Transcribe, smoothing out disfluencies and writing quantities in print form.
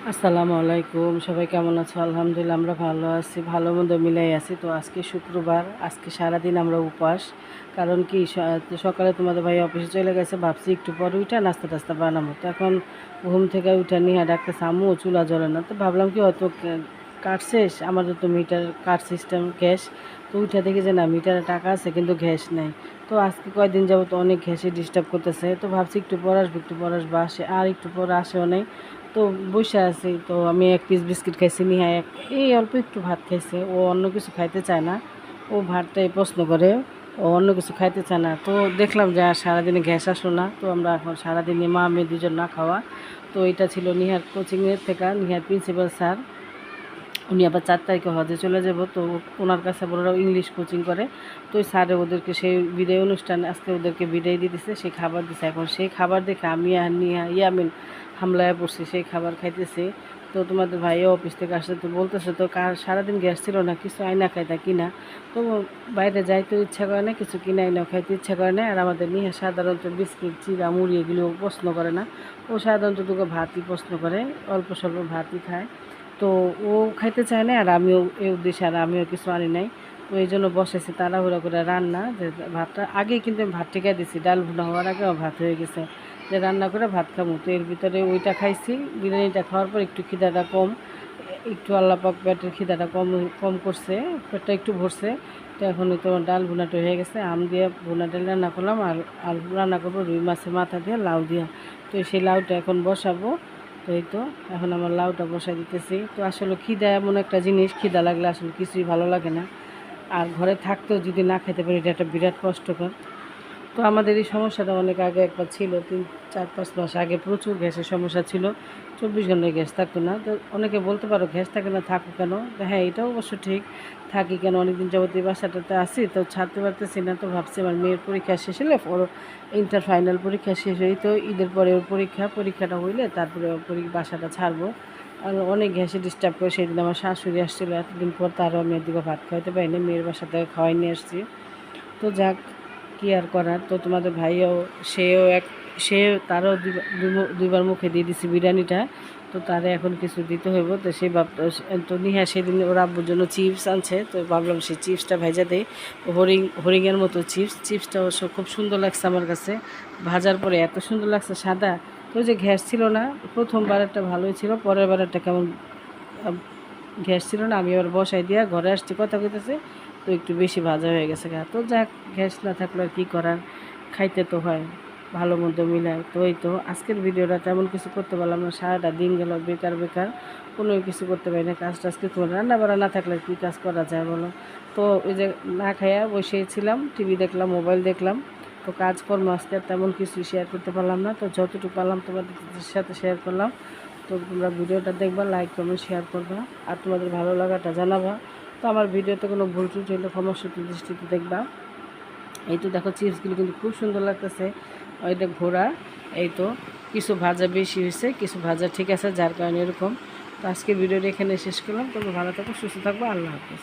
আসসালামু আলাইকুম, সবাই কেমন আছো? আলহামদুলিল্লাহ আমরা ভালো আছি, ভালো মন্দ মিলাই আছি। তো আজকে শুক্রবার, আজকে সারাদিন আমরা উপবাস। কারণ কি সকালে তোমাদের ভাই অফিসে চলে গেছে, ভাবছি একটু পরে উঠে নাস্তা টাস্তা বানাবো। তো এখন ঘুম থেকে উঠে নিয়ে ডাকতেছে আম্মু চুলা জ্বলে না। তো ভাবলাম কি হয়তো কাঠ শেষ, আমাদের তো মিটার কাঠ সিস্টেম গ্যাস। তো উঠে দেখি যে না, মিটারে টাকা আছে কিন্তু গ্যাস নেই। তো আজকে কয়েকদিন যাবো তো অনেক গ্যাসে ডিস্টার্ব করতেছে। তো ভাবছি একটু পর আসবো, একটু পর আসবো, আসে আর একটু পর আসেও নেই। তো বসে আছি, তো আমি এক পিস বিস্কিট খাইছি, নিহা এই অল্প একটু ভাত খাইছে। ও অন্য কিছু খাইতে চায় না, ও ভাতটাই পছন্দ করে, ও অন্য কিছু খাইতে চায় না। তো দেখলাম যে আর সারাদিনে গ্যাস আসলো না, তো আমরা এখন সারাদিনে মা মেয়ে দুজন না খাওয়া। তো এটা ছিল নিহার কোচিংয়ের থেকে, নিহার প্রিন্সিপাল স্যার। উনি আবার 4 তারিখে হজে চলে যাব। তো ওনার কাছে ওরাও ইংলিশ কোচিং করে। তো ওই স্যারে ওদেরকে সেই বিদায় অনুষ্ঠানে আজকে ওদেরকে বিদায় দিতেছে, সেই খাবার দিছে। এখন সেই খাবার দেখে আমি আর নিয়া ইয়ামিন হামলায় পড়ছি, সেই খাবার খাইতেছি। তো তোমাদের ভাইও অফিস থেকে আসতে তো বলতেছে তো সারাদিন গ্যাস ছিল না, কিছু আইনা খাইতা কিনা। তো বাইরে যাইতে ইচ্ছা করে না, কিছু কিনে আইনা খাইতে ইচ্ছা করে না। আর আমাদের নিয়ে সাধারণত বিস্কিট চিড়া মুড়ি এগুলো পছন্দ করে না। ও সাধারণত দুটো ভাতই পছন্দ করে, অল্প স্বল্প ভাতই খায়। তো ও খাইতে চায় না, আর আমিও এই উদ্দেশ্যে আর আমিও কিছু আনি নাই। তো এই জন্য বসেছি তাড়াহুড়া করে রান্না, যে ভাতটা আগেই কিন্তু আমি ভাত টিকা দিছি, ডাল ভুনা হওয়ার আগে আমার ভাত হয়ে গেছে, যে রান্না করে ভাত খাবো। তো এর ভিতরে ওইটা খাইছি, বিরিয়ানিটা খাওয়ার পর একটু খিদাটা কম, একটু আল্লাপাক পেটের খিদাটা কম কম করছে, পেটটা একটু ভরছে। তো এখন তো ডাল ভুনাটা হয়ে গেছে, আম দিয়ে ভুনা ডাল রান্না করলাম, আর আলু রান্না করবো রুই মাছের মাথা দিয়ে লাউ দিয়ে। তো সেই লাউটা এখন বসাবো। তো এই তো এখন আমার লাউটা বসাই দিতেছি। তো আসলে খিদা এমন একটা জিনিস, খিদা লাগলে আসলে কিছুই ভালো লাগে না। আর ঘরে থাকতেও যদি না খেতে পারি, এটা একটা বিরাট কষ্টকর। তো আমাদের এই সমস্যাটা অনেক আগে একবার ছিল, 3-4-5 মাস আগে প্রচুর গ্যাসের সমস্যা ছিল। 24 ঘন্টায় গ্যাস থাকতো না। তো অনেকে বলতে পারো গ্যাস থাকে না, থাকো কেন? তো হ্যাঁ, এটাও অবশ্য ঠিক, থাকি কেন, অনেকদিন যাবত এই বাসাটাতে আসি, তো ছাড়তে পারতেছি না। তো ভাবছি আমার মেয়ের পরীক্ষা শেষ হলে, ওর ইন্টার ফাইনাল পরীক্ষা শেষ হই, তো ঈদের পরে ওর পরীক্ষাটা হইলে তারপরে ওর বাসাটা ছাড়বো। আর অনেক গ্যাসে ডিস্টার্ব করে, সেদিন আমার শাশুড়ি আসছিলো এতদিন পর, তারও আমি এদিকে ভাত খাওয়াতে পারিনি, মেয়ের বাসা থেকে খাওয়াই নিয়ে আসছি। তো যাক, কী আর করার। তো তোমাদের ভাইও, সেও এক সে তারও দুইবার মুখে দিয়ে দিছি বিরিয়ানিটা। তো তারে এখন কিছু দিতে হইব। তো সে তো নিহা সেদিন ওর আব্বুর জন্য চিপস আনছে, তো ভাবলাম সেই চিপসটা ভেজা দেয়। হরিংয়ের মতো চিপসটা অবশ্য খুব সুন্দর লাগছে আমার কাছে, ভাজার পরে এত সুন্দর লাগছে সাদা। তো যে গ্যাস ছিল না, প্রথমবার একটা ভালোই ছিল, পরের বার একটা কেমন গ্যাস ছিল না, আমি আবার বসাই দিয়া ঘরে আসছি, কথা কইতেছে। তো একটু বেশি ভাজা হয়ে গেছে গা। তো যাক, গ্যাস না থাকলে আর কী করার, খাইতে তো হয়, ভালো মন্দ মিলায়। তো এই তো আজকের ভিডিওটা তেমন কিছু করতে পারলাম না, সারাটা দিন গেল বেকার বেকার, কোনো কিছু করতে পারি না, কাজ টাজ কিছু রান্না বান্না না থাকলে কী কাজ করা যায় বলো? তো এই যে না খাইয়া বসেছিলাম, টিভি দেখলাম, মোবাইল দেখলাম। তো কাজকর্ম আজকে তেমন কিছু শেয়ার করতে পারলাম না, তো যতটুকু পারলাম তোমাদের সাথে শেয়ার করলাম। তো তোমরা ভিডিওটা দেখবা, লাইক কমেন্ট শেয়ার করবা, আর তোমাদের ভালো লাগাটা জানাবা। তো আমার ভিডিওতে কোনো ভুল ত্রুটি হলে ক্ষমাসুচির দৃষ্টিতে দেখবা। এই তো দেখো, চিপসগুলো কিন্তু খুব সুন্দর লাগতেছে, ওইটা ঘোরা। এই তো কিছু ভাজা বেশি হয়েছে, কিছু ভাজা ঠিক আছে, যার কারণে এরকম। তো আজকে ভিডিওটা এখানে শেষ করলাম। তোমরা ভালো থাকো, সুস্থ থাকবো, আল্লাহ হাফেজ।